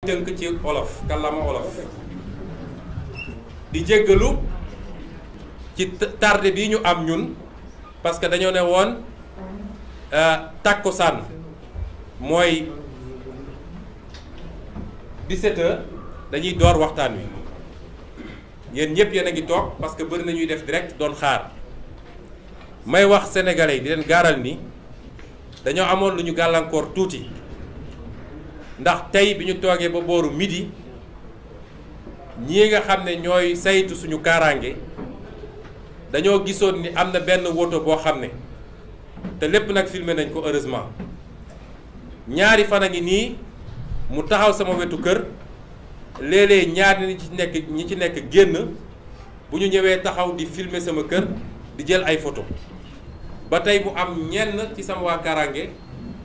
tënk ci olof kàllaama olof di jéggalu ci tardé bi ñu am ñun parce que dañoo ne woon takkusaan mooy 17h dañuy door waxtaan wi yéen ñëpp yéen a ngi toog parce que bëri na ñuy def direct doon xaar may wax sénégalais yi di leen gaaral ni dañoo amoon lu ñu gàllankoor tuuti ndax tey bi ñu toogee ba booru midi ñii nga xam ne ñooy saytu suñu kaaraange dañoo gisoon ni am na benn woto boo xam ne te lépp nag filmé nañ ko heureusement ñaari fan a ngi nii mu taxaw sama wetu kër léeg-léeg ñaari ñi ci nekk génn bu ñu ñëwee taxaw di filmer sama kër di jël ay photo ba tey mu am ñenn ci sama waa kaaraange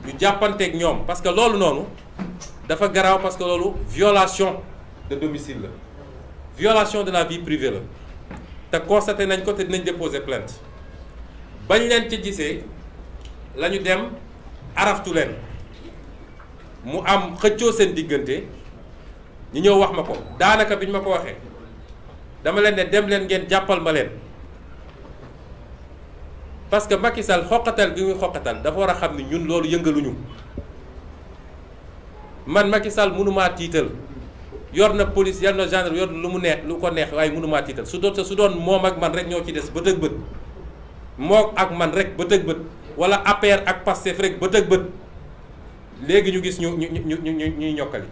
ñu jàppanteeg ñoom parce que loolu noonu dafa garaaw parce que loolu violation de domicile la violation de la vie privée la te constaté nañ ko te dinañ déposer plainte bañ leen ci gisee la ñu dem araftu leen mu am xëccoo seen diggante ñu ñëw wax ma ko daanaka bi ñu ma ko waxee dama leen ne dem leen ngeen jàppal ma leen parce que Macky Sall xoqatal gi muy xoqatal dafa war a xam ni ñun loolu yëngaluñu man Macky Sall mënumaa tiital yor na police yor na gendarme yor lu mu neex lu ko neex waaye mënumaa tiital su doon moom ak man rek ñoo ci des bët ak bët moo ak man rek bët ak bët wala APR ak Pastef rek bët ak bët léegi ñu gis ñuy ñokkali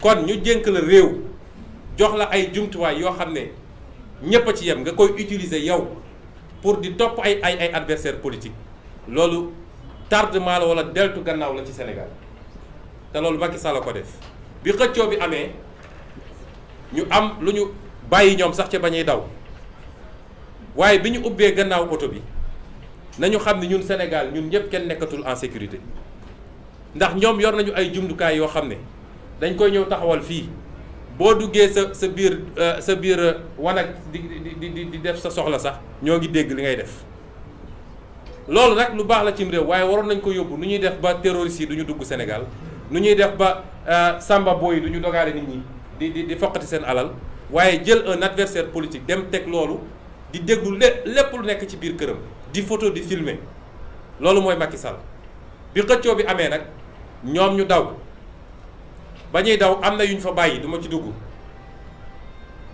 kon ñu jénk la réew jox la ay jumtuwaay yoo xam ne ñépp a ci yem nga koy utiliser yow pour di topp ay adversaire politique loolu tardement la wala deltu gannaaw la ci Sénégal te loolu Macky Sall la ko def bi xëccoo bi amee ñu am lu ñu bàyyi ñoom sax ca bañuy daw waaye bi ñu ubbee gannaaw oto bi nañu xam ne ñun Sénégal ñun ñëpp kenn nekkatul en sécurité ndax ñoom yor nañu ay jumtukaay yoo xam ne dañ koy ñëw taxawal fii boo duggee sa biir wanag di def sa soxla sax ñoo ngi dégg li ngay def loolu nag lu baax la cim réew waaye waroon nañ ko yóbbu nu ñuy def ba terroristes yi du ñu dugg Sénégal nu ñuy def ba samba boy yi du ñu dogaale nit ñi di foqati seen alal waaye jël un adversaire politique dem teg loolu di déglu lépp lu nekk ci biir këram di photo di filmer loolu mooy Macky Sall bi xëccoo bi amee nag ñoom ñu daw ba ñuy daw am na yu ñu fa bàyyi du ma ci dugg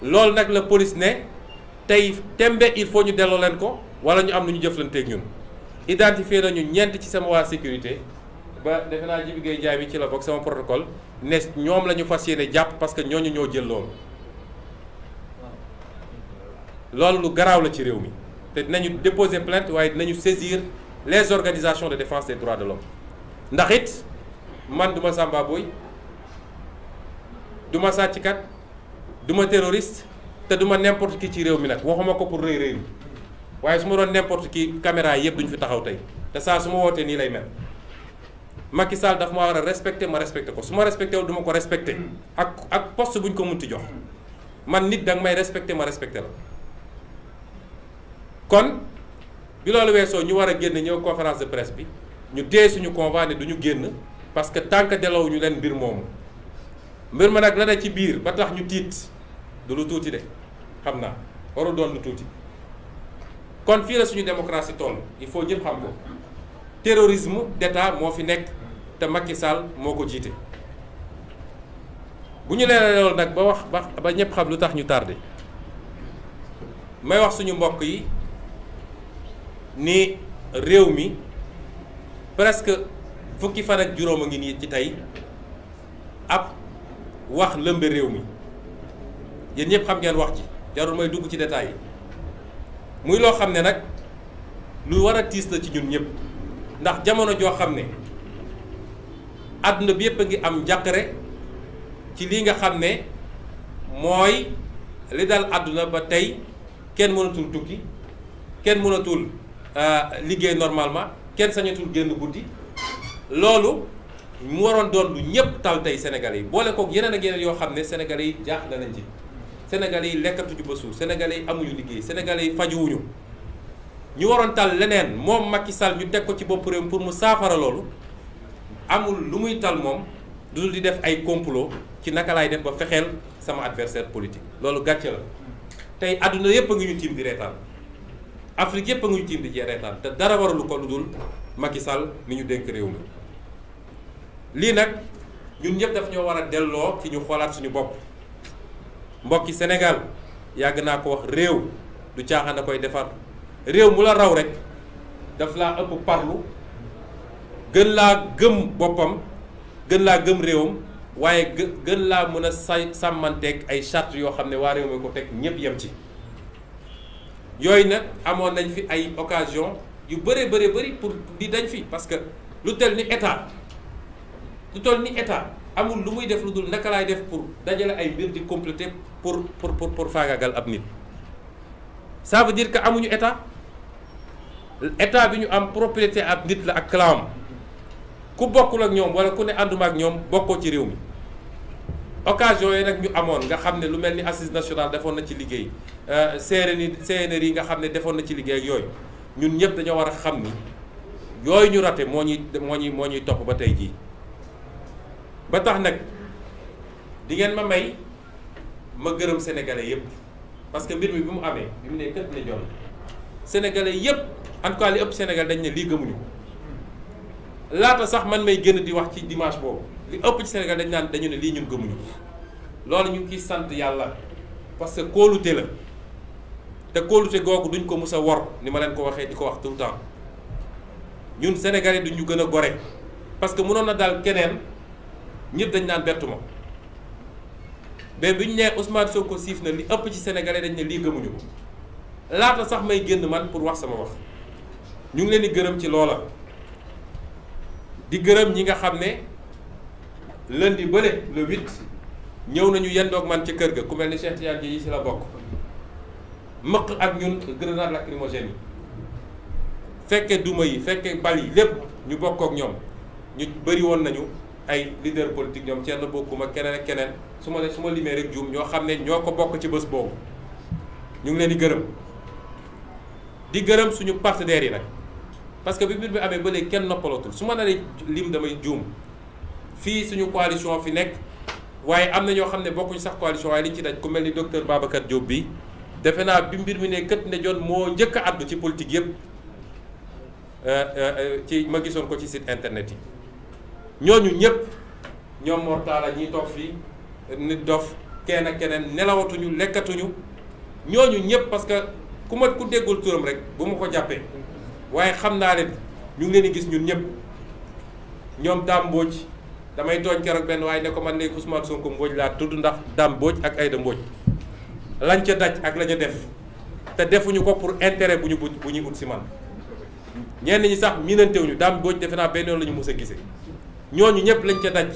loolu nag la police ne tey tembe il faut ñu delloo leen ko wala ñu am lu ñu jëflanteeg ñun identifié nañu ñeent ci sama waa sécurité ba defe naa Jibi Gueye Ndiaye bi ci la bokk sama protocole ne ñoom la ñu fas yéene jàpp parce que ñooñu ñoo jël loolu lu garaaw la ci réew mi te dinañu déposer plainte waaye dinañu saisir les organisations de défense des droits de l'homme ndax it man duma samba boy duma sàcckat duma terroriste te duma n'importe qui ci réew mi nag waxuma ko pour rëy rëy waaye su ma doon n'importe qui caméra yëpp duñu fi taxaw tey te saa su ma wootee nii lay mel Macky Sall daf ma war a respecté ma respecté ko su ma respecté wu duma ko respecté ak poste bu ñu ko munti jox man nit danga may respecté ma respecté la kon bi loolu weesoo ñu war a génn ñëw conférence de presse bi ñu téye suñu convoi ne du ñu génn parce que tant que delloo ñu leen mbir moomu mbir ma nag la ne ci biir ba tax ñu tiit du lu tuuti de xam naa warul doon lu tuuti kon fii la suñu démocratie toll il faut ñëpp xam ko terrorisme d'État moo fi nekk te Macky Sall moo ko jiite bu ñu leeralee loolu nag ba ñëpp xam lu tax ñu tardé may wax suñu mbokk yi ni réew mi presque fukki fan ak juróom a ngi nii ci tey ab wax lëmbe réew mi yéen ñëpp xam ngeen wax ji jarul may dugg ci détails yi muy loo xam ne nag lu war a tiis la ci ñun ñëpp ndax jamono joo xam ne àdduna bi yëpp a ngi am njàqare ci lii nga xam ne mooy li dal àdduna ba tey kenn mënatul tukki kenn mënatul liggéey normalement kenn sañatul génn guddi loolu mu waroon doon lu ñëpp tal tey Sénégalais yi boole kook yeneen ak yeneen yoo xam ne Sénégalais yi jaaxle nañ ci Sénégalais yi lekkatuñu ba suur Sénégalais yi amuñu liggéey Sénégalais yi fajuwuñu ñu waroon tal leneen moom Macky Sall ñu teg ko ci bopp réew pour mu saafara loolu amul lu muy tal moom dul di def ay complot ci naka laay def ba fexeel sama adversaire politique loolu gàcce la tey àdduna yépp a ngi ñu tiim di reetaan Afrique yépp a ngi ñu tiim di reetaan te dara waralu ko lu dul Macky Sall mi ñu dénk réew mi lii nag ñun ñëpp daf ñoo war a delloo ci ñu xoolaat suñu bopp mbokki Sénégal yàgg naa ko wax réew du caaxaan a koy defar réew mu la raw rek daf laa ëpp parlu gën laa gëm boppam gën laa gëm réewam waaye gën laa mën a sàmmanteeg ay charte yoo xam ne waa réew mi ko teg ñëpp yem ci yooyu nag amoon nañ fi ay occasion yu bëree bëri pour di dañ fi parce que lu toll ni état amul lu muy def lu dul naka laay def pour dajale ay mbir di compléter pour faagaagal ab nit ça veut dire que amuñu état bi ñu am propriété ab nit la ak clam ku bokkul ak ñoom wala ku ne ànduma ak ñoom bokkoo ci réew mi occasion yi nag ñu amoon nga xam ne lu mel ni assise nationale defoon na ci liggéey CNRI yi nga xam ne defoon na ci liggéey ak yooyu ñun ñëpp dañoo war a xam ni yooyu ñu raté moo ñuy topp ba tey jii ba tax nag di ngeen ma may ma gërëm sénégalais yëpp parce que mbir mi bi mu amee bi mu ne kët ne jon sénégalais yëpp en tout cas li ëpp Sénégal dañ ne lii gëmuñu ko laata sax man may génn di wax ci dimanche boobu li ëpp ci Sénégal dañu ne lii ñun gëmuñu loolu ñu ngi ciy sant yàlla parce que kóolute la te kóolute googu duñ ko mus a wor ni ma leen ko waxee di ko wax tout le temps ñun Sénégalais duñ ñu gën a gore parce que mënoon na daal keneen ñëpp dañ naan bettu ma mais bi ñu nee Ousmane Sonko siif na li ëpp ci Sénégalais dañ ne lii gëmuñu ko laata sax may génn man pour wax sama wax ñu ngi leen di gërëm ci loola. di gërëm ñi nga xam ne lundi bële le 8 ñëw nañu yendoog man ci kër ga ku mel ni Cheikh Tidiane yi ci la bokk mëq ak ñun grenade lacrymogène yi fekke duma yi fekke bal yi lépp ñu bokk ak ñoom ñu bëri woon nañu ay leader politique ñoom Thierno Bocoum ak keneen ak keneen su ma limee rek juum ñoo xam ne ñoo ko bokk ci bés boobu ñu ngi leen di gërëm suñu partenaires yi nag parce que bi mbir bi amee ba léegi kenn noppalatul su ma naree lim damay juum fii suñu coalition fi nekk waaye am na ñoo xam ne bokkuñ sax coalition waaye liñ ci daj ku mel ni docteur Babacar Diop bi defe naa bi mbir mi ne kët ne jon moo njëkk a àddu ci politique yëpp ci ma gisoon ko ci site internet yi ñooñu ñëpp ñoom Mortala ñiy toog fii nit dof kenn ak keneen nelawatuñu lekkatuñu ñooñu ñëpp parce que ku déggul turam rek bu ma ko jàppee waaye xam naa leen ñu ngi leen di gis ñun ñëpp ñoom Dame Mbodj damay tooñ keroog benn waaye ne ko man léegi Ousmane Sonko Mbodj laa tudd ndax Dame Mbodj ak Aïda Mbodj lañ ca daj ak la ñu def te defuñu ko pour intérêt bu ñuy ut si man ñenn ñi sax miinantewuñu Dame Mbodj defe naa benn yoon la ñu mës a gisee ñooñu ñëpp lañ ca daj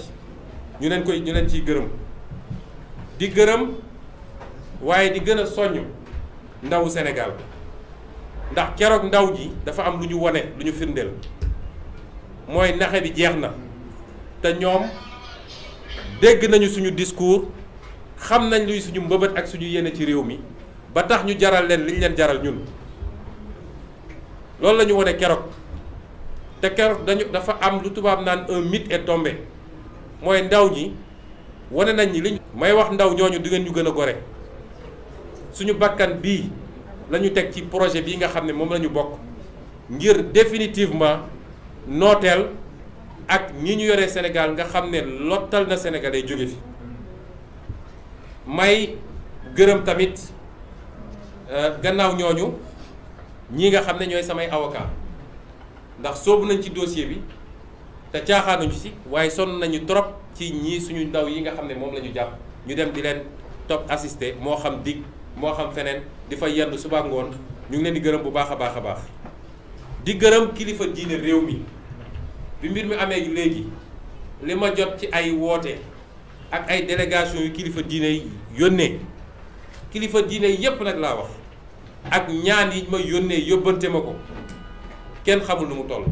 ñu leen ciy gërëm di gërëm waaye di gën a soññ ndawu Sénégal ndax keroog ndaw ji dafa am lu ñu wone lu ñu firndeel mooy naxe bi jeex na te ñoom dégg nañu suñu discours xam nañ luy suñu mbëbët ak suñu yéene ci réew mi ba tax ñu jaral leen liñ leen jaral ñun loolu la ñu wone keroog te keroog dafa am lu tubaab naan un mythe est tombé mooy ndaw ñi wane nañ ni liñ may wax ndaw ñooñu di ngeen ñu gën a gore suñu bakkan bii la ñu teg ci projet bii nga xam ne moom la ñu bokk ngir définitivement nooteel ak ñi ñu yore Sénégal nga xam ne lottal na Sénégalais jóge fi may gërëm tamit gannaaw ñooñu ñi nga xam ne ñooy samay avocat ndax soobu nañ ci dossier bi te caaxaanuñu ci waaye sonn nañu trop ci ñii suñu ndaw yi nga xam ne moom la ñu jàpp ñu dem di leen topp assister moo xam dig moo xam feneen di fa yendu suba ngoon ñu ngi leen di gërëm bu baax a baax a baax di gërëm kilifa diine réew mi bi mbir mi amee léegi li ma jot ci ay woote ak ay délégation yu kilifa diine yónnee kilifa diine yépp nag laa wax ak ñaan yi ma yónnee yóbbante ma ko kenn xamul nu mu toll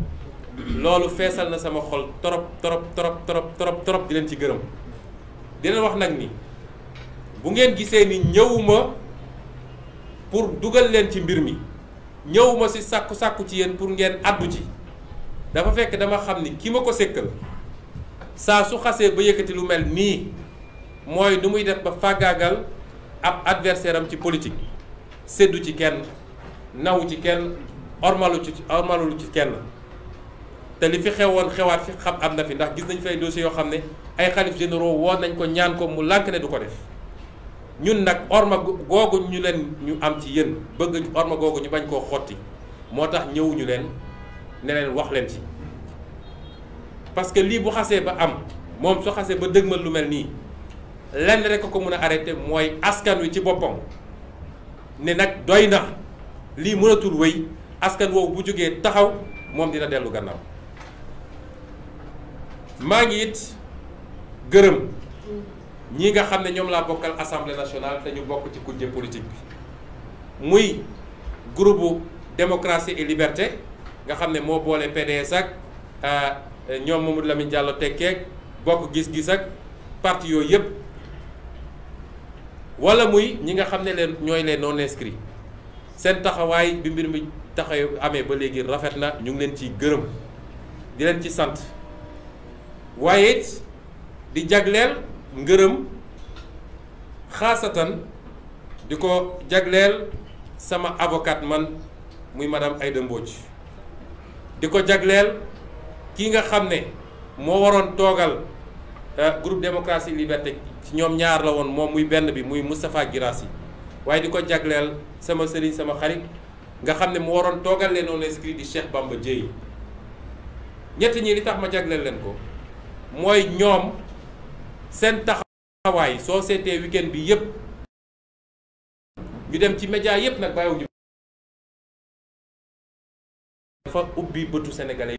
loolu feesal na sama xol trop di leen ci gërëm di leen wax nag ni bu ngeen gisee ni ñëwuma pour dugal leen ci mbir mi ñëwuma ci sàkku ci yéen pour ngeen addu ci dafa fekk dama xam ni ki ma ko sékkal saa su xasee ba yëkkati lu mel nii mooy nu muy def ba fàggaagal ab adversaire am ci politique séddu ci kenn nawu ci kenn ormalu ci kenn te li fi xewoon xewaat fi xam am na fi ndax gis nañ fi ay dossiers yoo xam ne ay xalif généraux woon nañ ko ñaan ko mu lànk ne du ko def ñun nag orma googu ñu am ci yéen bëgg orma googu ñu bañ koo xotti moo tax ñëwuñu leen ne leen wax leen ci parce que lii bu xasee ba am moom su xasee ba dëgmal lu mel nii lenn rek ko mën a arrêté mooy askan wi ci boppam ne nag doy na lii mënatul wéy askan woowu bu jógee taxaw moom dina dellu gannaaw. maa ngi it gërëm ñi nga xam ne ñoom laa bokkal assemblée nationale te ñu bokk ci kujje politique bi muy groupe démocratie et liberté nga xam ne moo boole PDS ak ñoom Mamadou Lamine Diallo tekkeeg bokk gis-gis ak parti yooyu yëpp wala muy ñi nga xam ne leen ñooy les non inscrits seen taxawaay bi mbir mi taxaw amee ba léegi rafet na ñu ngi leen ciy gërëm di leen ci sant waaye it di jagleel ngërëm xaasatan di ko jagleel sama avocat man muy madame Aïda Mbodj di ko jagleel kii nga xam ne moo waroon toogal groupe démocratie liberté ci ñoom ñaar la woon moom muy benn bi muy Moustapha Guirassy waaye di ko jagleel sama sëriñ sama xarit nga xam ne mu waroon toogal leen non inscrit di Cheikh Bamba Dièye ñett ñi li tax ma jagleel leen ko mooy ñoom seen taxawaay soo seetee weekend bi yépp ñu dem ci média yépp nag bàyyiwuñu dafa ubbi bëtu sénégalais